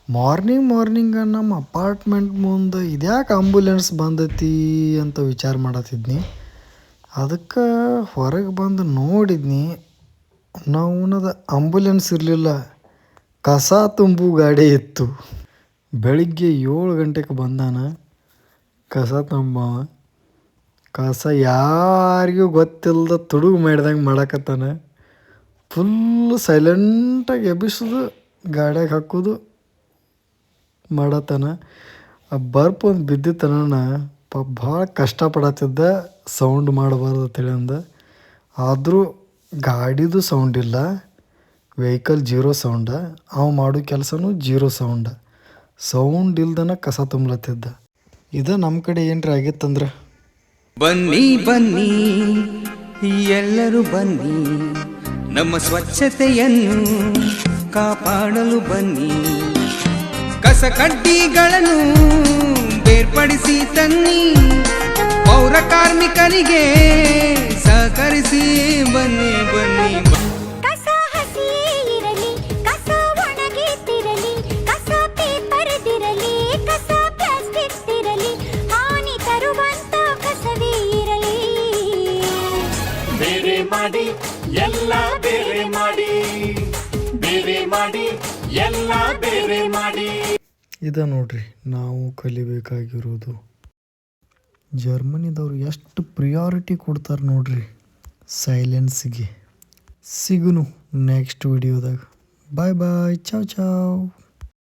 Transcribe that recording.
Morning ನಮ್ಮ apartment ಮುಂದೆ ಇದ್ಯಾಕೆ ಆಂಬುಲೆನ್ಸ್ ಬಂದೈತಿ ಅಂತ ವಿಚಾರ ಮಾಡತ್ತಿದ್ನಿ. ಅದಕ್ಕೆ ಹೊರಗೆ ಬಂದು ನೋಡಿದ್ನಿ, ನಾವುನದ ಆಂಬುಲೆನ್ಸ್ ಇರಲಿಲ್ಲ, ಕಸ ತುಂಬು ಗಾಡಿ ಇತ್ತು. ಬೆಳಿಗ್ಗೆ 7 ಗಂಟೆಗೆ ಬಂದಾನ ಕಸ ತುಂಬವ. ಕಸ ಯಾರಿಗೂ ಗೊತ್ತಿಲ್ಲದ ತುಡುಗು ಮಾಡಿದಂಗೆ ಮಾಡಕತ್ತಾನ. ಫುಲ್ಲು ಸೈಲೆಂಟಾಗಿ ಎಬ್ಬಿಸೋದು, ಗಾಡ್ಯಾಗ ಹಾಕೋದು ಮಾಡತ್ತಾನ. ಆ ಬರ್ಪ್ ಒಂದು ಬಿದ್ದಿತ್ತನ ಭಾಳ ಕಷ್ಟಪಡತ್ತಿದ್ದ, ಸೌಂಡ್ ಮಾಡಬಾರ್ದು ತಿಳಿಯಂದ. ಆದರೂ ಗಾಡಿದು ಸೌಂಡ್ ಇಲ್ಲ, ವೆಹಿಕಲ್ ಜೀರೋ ಸೌಂಡ, ಅವ ಮಾಡೋ ಕೆಲಸನೂ ಜೀರೋ ಸೌಂಡ್ ಇಲ್ದನ ಕಸ ತುಂಬಲತ್ತಿದ್ದ. ಇದು ನಮ್ಮ ಕಡೆ ಏನ್ರ ಆಗಿತ್ತಂದ್ರೆ, ಬನ್ನಿ ಬನ್ನಿ ಎಲ್ಲರೂ ಬನ್ನಿ, ನಮ್ಮ ಸ್ವಚ್ಛತೆಯನ್ನು ಕಾಪಾಡಲು ಬನ್ನಿ. ಕಸ ಕಡ್ಡಿಗಳನ್ನು ಬೇರ್ಪಡಿಸಿ ತನ್ನಿ, ಪೌರ ಕಾರ್ಮಿಕರಿಗೆ ಸಹಕರಿಸಿ ಬನ್ನಿ ಬನ್ನಿ. ಕಸ ಹಸಿ ಇರಲಿ, ಕಸ ಒಣಗಿತ್ತಿರಲಿ, ಕಸ ಪೇಪರ್ದಿರಲಿ, ಕಸ ಪ್ಲಾಸ್ಟಿಕ್ ಇರಲಿ, ಹಾನಿ ತರುವಂತ ಕಸವೇ ಇರಲಿ. ಬೇರೆ ಮಾಡಿ ಎಲ್ಲ ಬೇರೆ ಮಾಡಿ, ಬೇರೆ ಮಾಡಿ ಎಲ್ಲ ಬೇರೆ ಮಾಡಿ. ಇದ ನೋಡ್ರಿ ನಾವು ಕಲಿಬೇಕಾಗಿರೋದು. ಜರ್ಮನಿದವ್ರು ಎಷ್ಟು ಪ್ರಿಯಾರಿಟಿ ಕೊಡ್ತಾರೆ ನೋಡ್ರಿ ಸೈಲೆನ್ಸ್ಗೆ. ಸಿಗುನು ನೆಕ್ಸ್ಟ್ ವಿಡಿಯೋದಾಗ. ಬಾಯ್ ಬಾಯ್, ಚಾವ್ ಚಾವ್.